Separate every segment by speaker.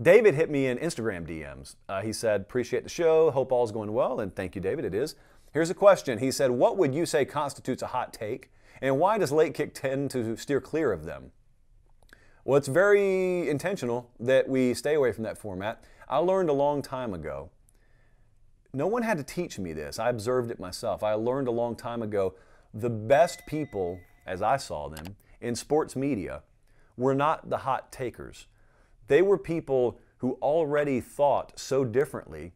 Speaker 1: David hit me in Instagram DMs. He said, appreciate the show, hope all's going well, and thank you, David, it is. Here's a question. He said, what would you say constitutes a hot take, and why does late kick tend to steer clear of them? Well, it's very intentional that we stay away from that format. I learned a long time ago. No one had to teach me this. I observed it myself. I learned a long time ago the best people, as I saw them, in sports media were not the hot takers. They were people who already thought so differently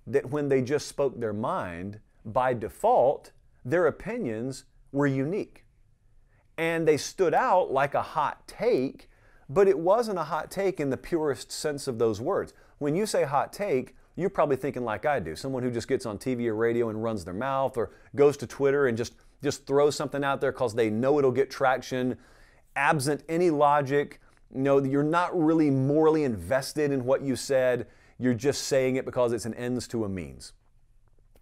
Speaker 1: that when they just spoke their mind, by default, their opinions were unique. And they stood out like a hot take, but it wasn't a hot take in the purest sense of those words. When you say hot take, you're probably thinking like I do, someone who just gets on TV or radio and runs their mouth, or goes to Twitter and just throws something out there because they know it'll get traction, absent any logic. You're not really morally invested in what you said. You're just saying it because it's an ends to a means.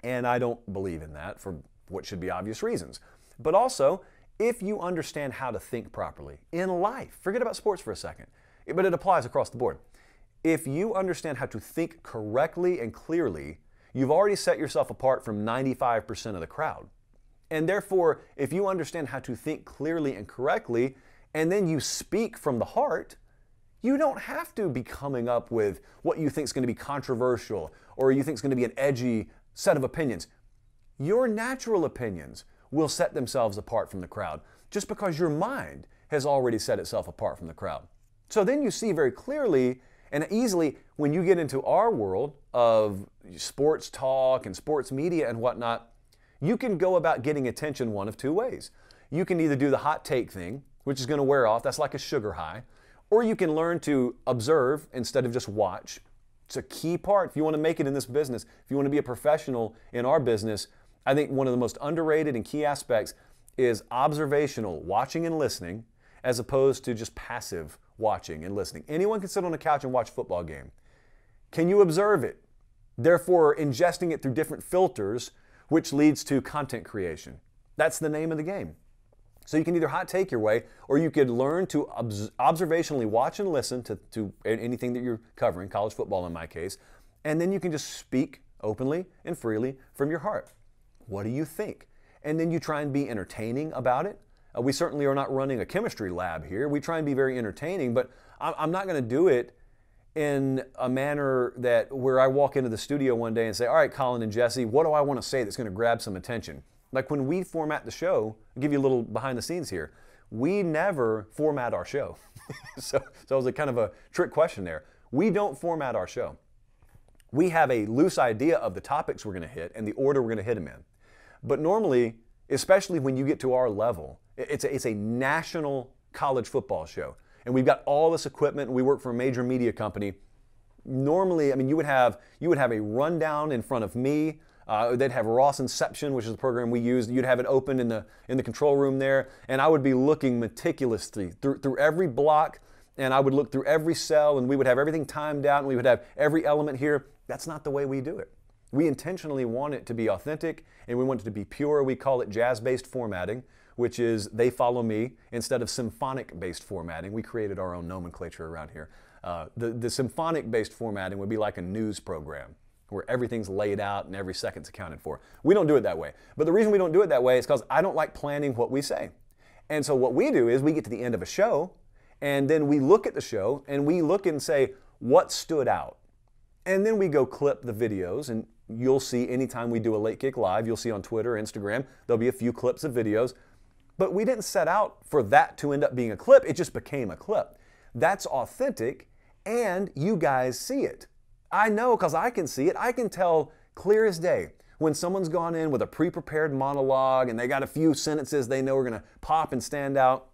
Speaker 1: And I don't believe in that for what should be obvious reasons. But also, if you understand how to think properly in life, forget about sports for a second, but it applies across the board. If you understand how to think correctly and clearly, you've already set yourself apart from 95% of the crowd. And therefore, if you understand how to think clearly and correctly, and then you speak from the heart, you don't have to be coming up with what you think is going to be controversial or you think is going to be an edgy set of opinions. Your natural opinions will set themselves apart from the crowd just because your mind has already set itself apart from the crowd. So then you see very clearly and easily when you get into our world of sports talk and sports media and whatnot, you can go about getting attention one of two ways. You can either do the hot take thing, which is going to wear off. That's like a sugar high. Or you can learn to observe instead of just watch. It's a key part. If you want to make it in this business, if you want to be a professional in our business, I think one of the most underrated and key aspects is observational, watching and listening, as opposed to just passive watching and listening. Anyone can sit on a couch and watch a football game. Can you observe it? Therefore, ingesting it through different filters, which leads to content creation. That's the name of the game. So you can either hot take your way, or you could learn to observationally watch and listen to anything that you're covering, college football in my case, and then you can just speak openly and freely from your heart. What do you think? And then you try and be entertaining about it. We certainly are not running a chemistry lab here. We try and be very entertaining, but I'm not going to do it in a manner that where I walk into the studio one day and say, all right, Colin and Jesse, what do I want to say that's going to grab some attention? Like when we format the show, I'll give you a little behind the scenes here. We never format our show. so it was a kind of a trick question there. We don't format our show. We have a loose idea of the topics we're going to hit and the order we're going to hit them in. But normally, especially when you get to our level, it's a national college football show. And we've got all this equipment and we work for a major media company. Normally, I mean, you would have a rundown in front of me. They'd have Ross Inception, which is the program we use. You'd have it open in the control room there, and I would be looking meticulously through every block, and I would look through every cell, and we would have everything timed out, and we would have every element here. That's not the way we do it. We intentionally want it to be authentic, and we want it to be pure. We call it jazz-based formatting, which is they follow me instead of symphonic-based formatting. We created our own nomenclature around here. The symphonic-based formatting would be like a news program, where everything's laid out and every second's accounted for. We don't do it that way. But the reason we don't do it that way is because I don't like planning what we say. And so what we do is we get to the end of a show, and then we look at the show, and we look and say, what stood out? And then we go clip the videos, and you'll see anytime we do a Late Kick Live, you'll see on Twitter, Instagram, there'll be a few clips of videos. But we didn't set out for that to end up being a clip. It just became a clip. That's authentic, and you guys see it. I know because I can see it. I can tell clear as day when someone's gone in with a pre-prepared monologue and they got a few sentences they know are going to pop and stand out.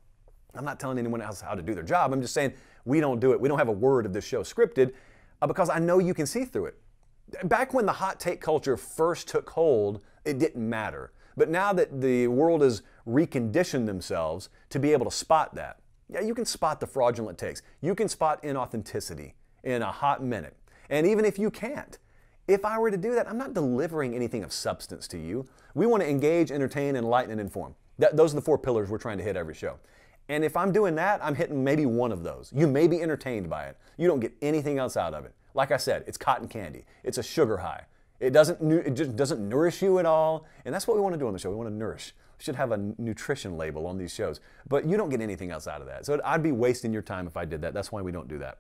Speaker 1: I'm not telling anyone else how to do their job. I'm just saying we don't do it. We don't have a word of this show scripted because I know you can see through it. Back when the hot take culture first took hold, it didn't matter. But now that the world has reconditioned themselves to be able to spot that, yeah, you can spot the fraudulent takes. You can spot inauthenticity in a hot minute. And even if you can't, if I were to do that, I'm not delivering anything of substance to you. We want to engage, entertain, enlighten, and inform. Those are the four pillars we're trying to hit every show. And if I'm doing that, I'm hitting maybe one of those. You may be entertained by it. You don't get anything else out of it. Like I said, it's cotton candy. It's a sugar high. It just doesn't nourish you at all. And that's what we want to do on the show. We want to nourish. We should have a nutrition label on these shows. But you don't get anything else out of that. So I'd be wasting your time if I did that. That's why we don't do that.